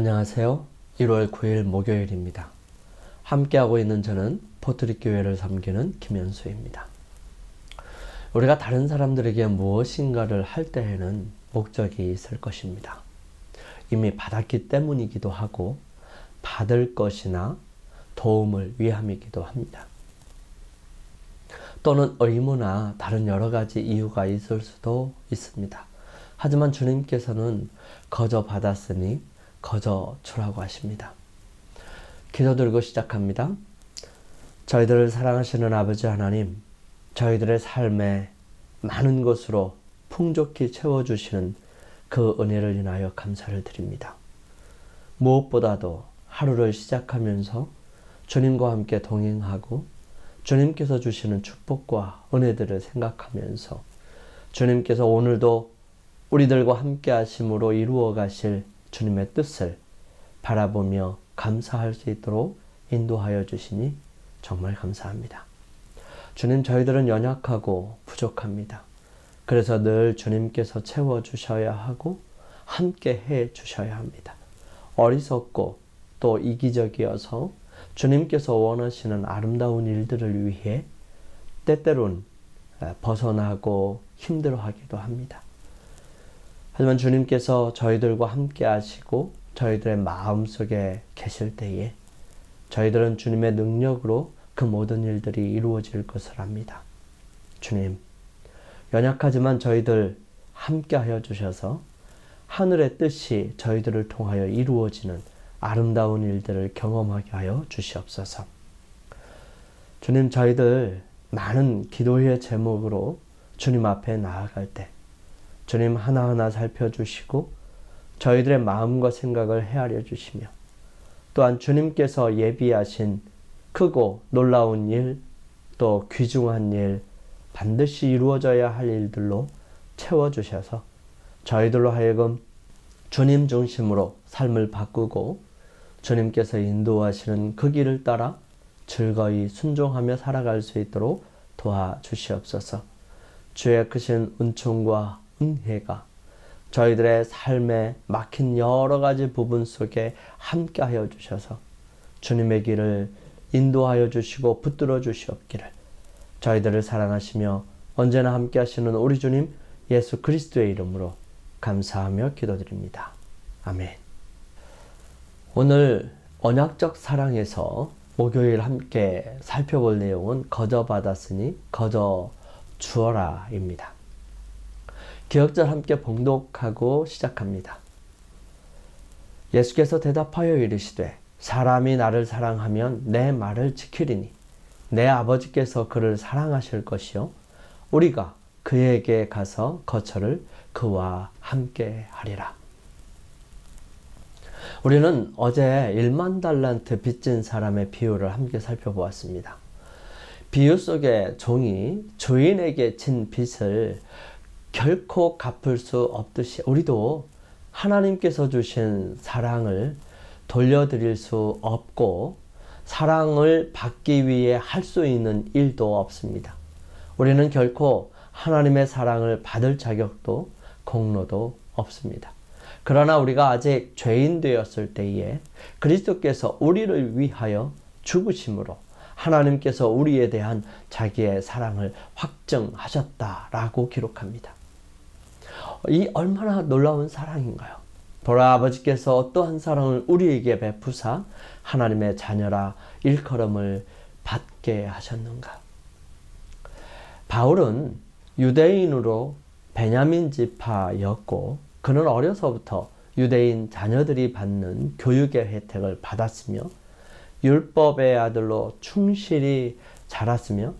안녕하세요. 1월 9일 목요일입니다. 함께하고 있는 저는 포트릭 교회를 섬기는 김현수입니다. 우리가 다른 사람들에게 무엇인가를 할 때에는 목적이 있을 것입니다. 이미 받았기 때문이기도 하고 받을 것이나 도움을 위함이기도 합니다. 또는 의무나 다른 여러 가지 이유가 있을 수도 있습니다. 하지만 주님께서는 거저 받았으니 거저 주라고 하십니다. 기도 들고 시작합니다. 저희들을 사랑하시는 아버지 하나님, 저희들의 삶에 많은 것으로 풍족히 채워주시는 그 은혜를 인하여 감사를 드립니다. 무엇보다도 하루를 시작하면서 주님과 함께 동행하고 주님께서 주시는 축복과 은혜들을 생각하면서 주님께서 오늘도 우리들과 함께 하심으로 이루어 가실 주님의 뜻을 바라보며 감사할 수 있도록 인도하여 주시니 정말 감사합니다. 주님, 저희들은 연약하고 부족합니다. 그래서 늘 주님께서 채워주셔야 하고 함께 해 주셔야 합니다. 어리석고 또 이기적이어서 주님께서 원하시는 아름다운 일들을 위해 때때론 벗어나고 힘들어하기도 합니다. 하지만 주님께서 저희들과 함께 하시고 저희들의 마음속에 계실 때에 저희들은 주님의 능력으로 그 모든 일들이 이루어질 것을 압니다. 주님, 연약하지만 저희들 함께 하여 주셔서 하늘의 뜻이 저희들을 통하여 이루어지는 아름다운 일들을 경험하게 하여 주시옵소서. 주님, 저희들 많은 기도의 제목으로 주님 앞에 나아갈 때 주님 하나하나 살펴주시고 저희들의 마음과 생각을 헤아려 주시며 또한 주님께서 예비하신 크고 놀라운 일, 또 귀중한 일, 반드시 이루어져야 할 일들로 채워주셔서 저희들로 하여금 주님 중심으로 삶을 바꾸고 주님께서 인도하시는 그 길을 따라 즐거이 순종하며 살아갈 수 있도록 도와주시옵소서. 주의 크신 은총과 은혜가 저희들의 삶에 막힌 여러 가지 부분 속에 함께 하여 주셔서 주님의 길을 인도하여 주시고 붙들어 주시옵기를 저희들을 사랑하시며 언제나 함께 하시는 우리 주님 예수 그리스도의 이름으로 감사하며 기도드립니다. 아멘. 오늘 언약적 사랑에서 목요일 함께 살펴볼 내용은 거저 받았으니 거저 주어라 입니다. 기억절 함께 봉독하고 시작합니다. 예수께서 대답하여 이르시되 사람이 나를 사랑하면 내 말을 지키리니 내 아버지께서 그를 사랑하실 것이요 우리가 그에게 가서 거처를 그와 함께 하리라. 우리는 어제 1만 달란트 빚진 사람의 비유를 함께 살펴보았습니다. 비유 속에 종이 주인에게 진 빚을 결코 갚을 수 없듯이 우리도 하나님께서 주신 사랑을 돌려드릴 수 없고 사랑을 받기 위해 할 수 있는 일도 없습니다. 우리는 결코 하나님의 사랑을 받을 자격도 공로도 없습니다. 그러나 우리가 아직 죄인 되었을 때에 그리스도께서 우리를 위하여 죽으심으로 하나님께서 우리에 대한 자기의 사랑을 확증하셨다라고 기록합니다. 이 얼마나 놀라운 사랑인가요? 보라, 아버지께서 어떠한 사랑을 우리에게 베푸사 하나님의 자녀라 일컬음을 받게 하셨는가? 바울은 유대인으로 베냐민 지파였고 그는 어려서부터 유대인 자녀들이 받는 교육의 혜택을 받았으며 율법의 아들로 충실히 자랐으며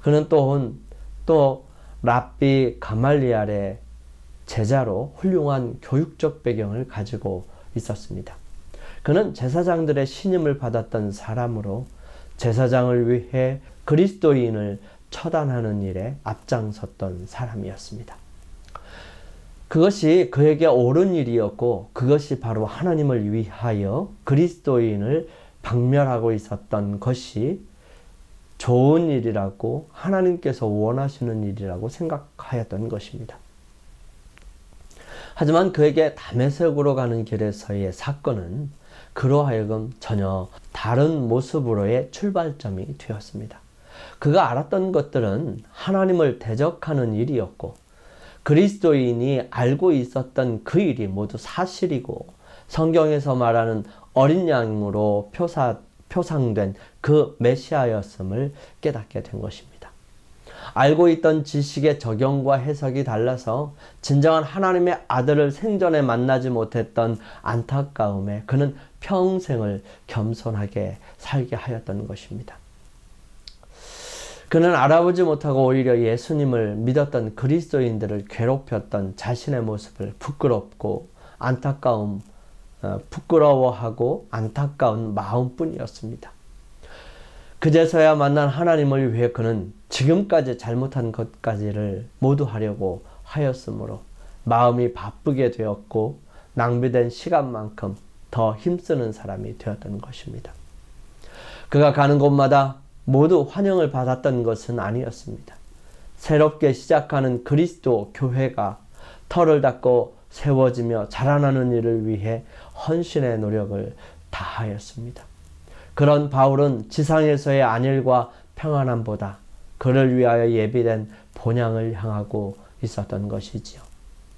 그는 또 랍비 가말리알의 제자로 훌륭한 교육적 배경을 가지고 있었습니다. 그는 제사장들의 신임을 받았던 사람으로 제사장을 위해 그리스도인을 처단하는 일에 앞장섰던 사람이었습니다. 그것이 그에게 옳은 일이었고 그것이 바로 하나님을 위하여 그리스도인을 박멸하고 있었던 것이 좋은 일이라고 하나님께서 원하시는 일이라고 생각하였던 것입니다. 하지만 그에게 다메섹으로 가는 길에서의 사건은 그로 하여금 전혀 다른 모습으로의 출발점이 되었습니다. 그가 알았던 것들은 하나님을 대적하는 일이었고 그리스도인이 알고 있었던 그 일이 모두 사실이고 성경에서 말하는 어린 양으로 표상된 그 메시아였음을 깨닫게 된 것입니다. 알고 있던 지식의 적용과 해석이 달라서 진정한 하나님의 아들을 생전에 만나지 못했던 안타까움에 그는 평생을 겸손하게 살게 하였던 것입니다. 그는 알아보지 못하고 오히려 예수님을 믿었던 그리스도인들을 괴롭혔던 자신의 모습을 부끄러워하고 안타까운 마음뿐이었습니다. 그제서야 만난 하나님을 위해 그는 지금까지 잘못한 것까지를 모두 하려고 하였으므로 마음이 바쁘게 되었고 낭비된 시간만큼 더 힘쓰는 사람이 되었던 것입니다. 그가 가는 곳마다 모두 환영을 받았던 것은 아니었습니다. 새롭게 시작하는 그리스도 교회가 터를 닦고 세워지며 자라나는 일을 위해 헌신의 노력을 다하였습니다. 그런 바울은 지상에서의 안일과 평안함보다 그를 위하여 예비된 본향을 향하고 있었던 것이지요.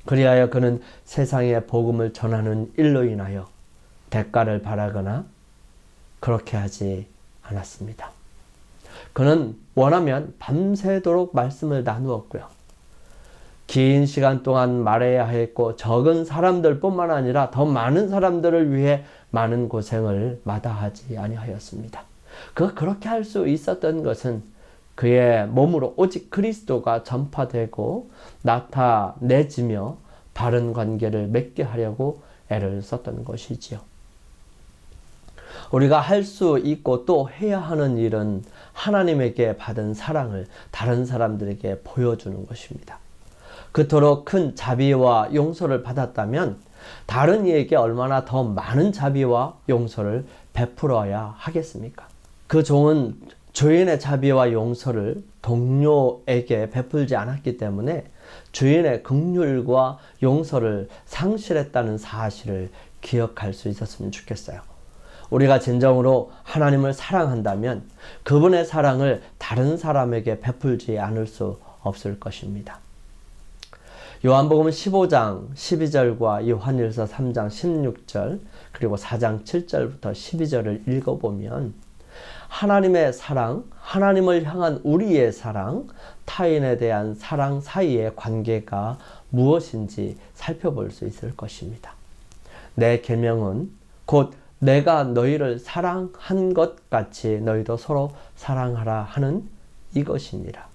그리하여 그는 세상에 복음을 전하는 일로 인하여 대가를 바라거나 그렇게 하지 않았습니다. 그는 원하면 밤새도록 말씀을 나누었고요. 긴 시간 동안 말해야 했고 적은 사람들 뿐만 아니라 더 많은 사람들을 위해 많은 고생을 마다하지 아니하였습니다. 그가 그렇게 할 수 있었던 것은 그의 몸으로 오직 그리스도가 전파되고 나타내지며 바른 관계를 맺게 하려고 애를 썼던 것이지요. 우리가 할 수 있고 또 해야 하는 일은 하나님에게 받은 사랑을 다른 사람들에게 보여주는 것입니다. 그토록 큰 자비와 용서를 받았다면 다른 이에게 얼마나 더 많은 자비와 용서를 베풀어야 하겠습니까? 그 종은 주인의 자비와 용서를 동료에게 베풀지 않았기 때문에 주인의 긍휼과 용서를 상실했다는 사실을 기억할 수 있었으면 좋겠어요. 우리가 진정으로 하나님을 사랑한다면 그분의 사랑을 다른 사람에게 베풀지 않을 수 없을 것입니다. 요한복음 15장 12절과 요한일서 3장 16절 그리고 4장 7절부터 12절을 읽어보면 하나님의 사랑, 하나님을 향한 우리의 사랑, 타인에 대한 사랑 사이의 관계가 무엇인지 살펴볼 수 있을 것입니다. 내 계명은 곧 내가 너희를 사랑한 것 같이 너희도 서로 사랑하라 하는 이것이니라.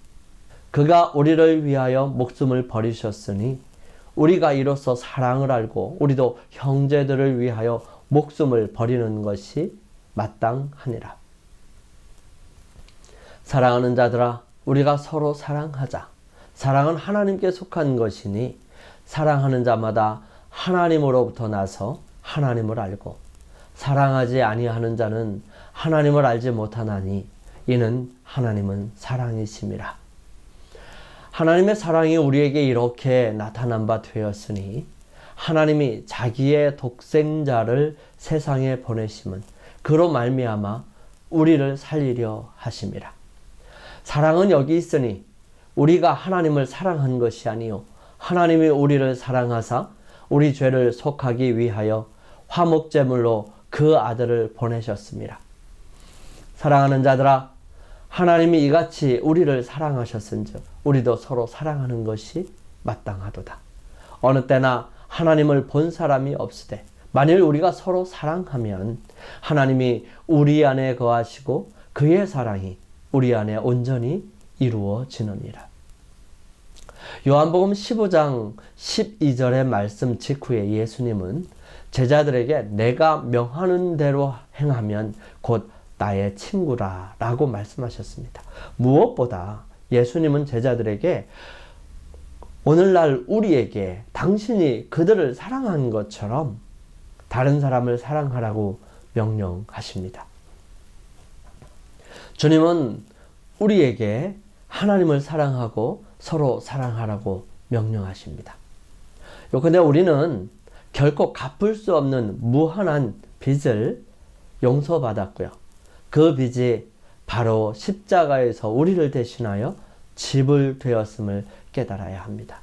그가 우리를 위하여 목숨을 버리셨으니 우리가 이로써 사랑을 알고 우리도 형제들을 위하여 목숨을 버리는 것이 마땅하니라. 사랑하는 자들아, 우리가 서로 사랑하자. 사랑은 하나님께 속한 것이니 사랑하는 자마다 하나님으로부터 나서 하나님을 알고 사랑하지 아니하는 자는 하나님을 알지 못하나니 이는 하나님은 사랑이심이라. 하나님의 사랑이 우리에게 이렇게 나타난 바 되었으니 하나님이 자기의 독생자를 세상에 보내심은 그로 말미암아 우리를 살리려 하심이라. 사랑은 여기 있으니 우리가 하나님을 사랑한 것이 아니요 하나님이 우리를 사랑하사 우리 죄를 속하기 위하여 화목제물로 그 아들을 보내셨습니다. 사랑하는 자들아, 하나님이 이같이 우리를 사랑하셨은즉 우리도 서로 사랑하는 것이 마땅하도다. 어느 때나 하나님을 본 사람이 없으되 만일 우리가 서로 사랑하면 하나님이 우리 안에 거하시고 그의 사랑이 우리 안에 온전히 이루어지느니라. 요한복음 15장 12절의 말씀 직후에 예수님은 제자들에게 내가 명하는 대로 행하면 곧 나의 친구라 라고 말씀하셨습니다. 무엇보다 예수님은 제자들에게 오늘날 우리에게 당신이 그들을 사랑한 것처럼 다른 사람을 사랑하라고 명령하십니다. 주님은 우리에게 하나님을 사랑하고 서로 사랑하라고 명령하십니다. 근데 우리는 결코 갚을 수 없는 무한한 빚을 용서받았고요. 그 빚이 바로 십자가에서 우리를 대신하여 지불되었음을 깨달아야 합니다.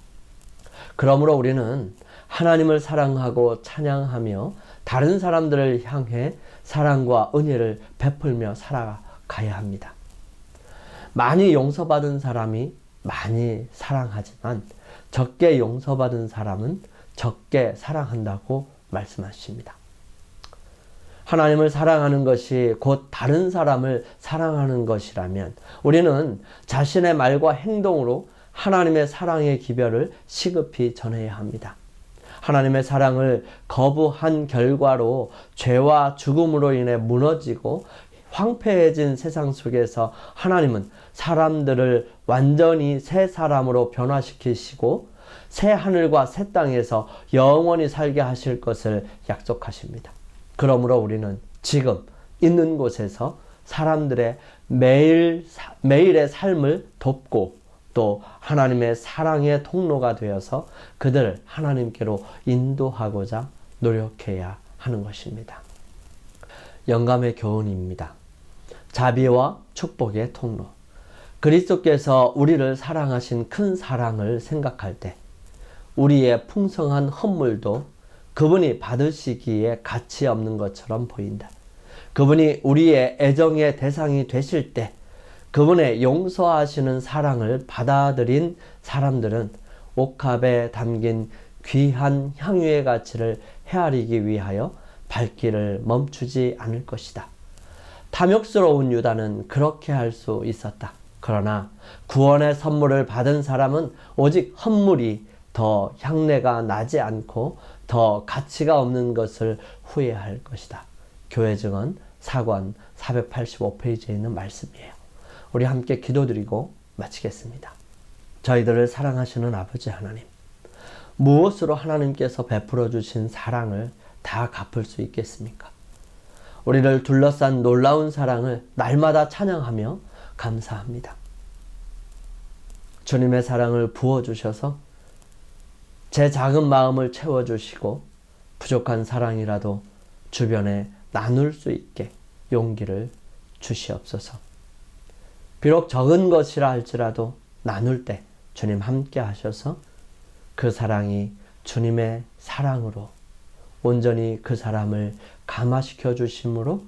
그러므로 우리는 하나님을 사랑하고 찬양하며 다른 사람들을 향해 사랑과 은혜를 베풀며 살아가야 합니다. 많이 용서받은 사람이 많이 사랑하지만 적게 용서받은 사람은 적게 사랑한다고 말씀하십니다. 하나님을 사랑하는 것이 곧 다른 사람을 사랑하는 것이라면 우리는 자신의 말과 행동으로 하나님의 사랑의 기별을 시급히 전해야 합니다. 하나님의 사랑을 거부한 결과로 죄와 죽음으로 인해 무너지고 황폐해진 세상 속에서 하나님은 사람들을 완전히 새 사람으로 변화시키시고 새 하늘과 새 땅에서 영원히 살게 하실 것을 약속하십니다. 그러므로 우리는 지금 있는 곳에서 사람들의 매일의 삶을 돕고 또 하나님의 사랑의 통로가 되어서 그들을 하나님께로 인도하고자 노력해야 하는 것입니다. 영감의 교훈입니다. 자비와 축복의 통로. 그리스도께서 우리를 사랑하신 큰 사랑을 생각할 때 우리의 풍성한 헌물도 그분이 받으시기에 가치 없는 것처럼 보인다. 그분이 우리의 애정의 대상이 되실 때 그분의 용서하시는 사랑을 받아들인 사람들은 옥합에 담긴 귀한 향유의 가치를 헤아리기 위하여 발길을 멈추지 않을 것이다. 탐욕스러운 유다는 그렇게 할 수 있었다. 그러나 구원의 선물을 받은 사람은 오직 헌물이 더 향내가 나지 않고 더 가치가 없는 것을 후회할 것이다. 교회 증언 4권 485페이지에 있는 말씀이에요. 우리 함께 기도드리고 마치겠습니다. 저희들을 사랑하시는 아버지 하나님, 무엇으로 하나님께서 베풀어 주신 사랑을 다 갚을 수 있겠습니까? 우리를 둘러싼 놀라운 사랑을 날마다 찬양하며 감사합니다. 주님의 사랑을 부어주셔서 제 작은 마음을 채워주시고 부족한 사랑이라도 주변에 나눌 수 있게 용기를 주시옵소서. 비록 적은 것이라 할지라도 나눌 때 주님 함께 하셔서 그 사랑이 주님의 사랑으로 온전히 그 사람을 감화시켜 주심으로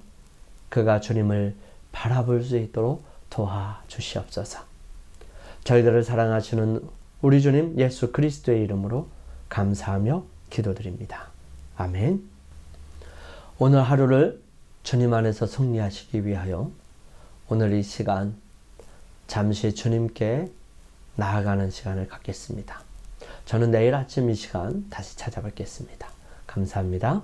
그가 주님을 바라볼 수 있도록 도와주시옵소서. 저희들을 사랑하시는 우리 주님 예수 그리스도의 이름으로 감사하며 기도드립니다. 아멘. 오늘 하루를 주님 안에서 승리하시기 위하여 오늘 이 시간 잠시 주님께 나아가는 시간을 갖겠습니다. 저는 내일 아침 이 시간 다시 찾아뵙겠습니다. 감사합니다.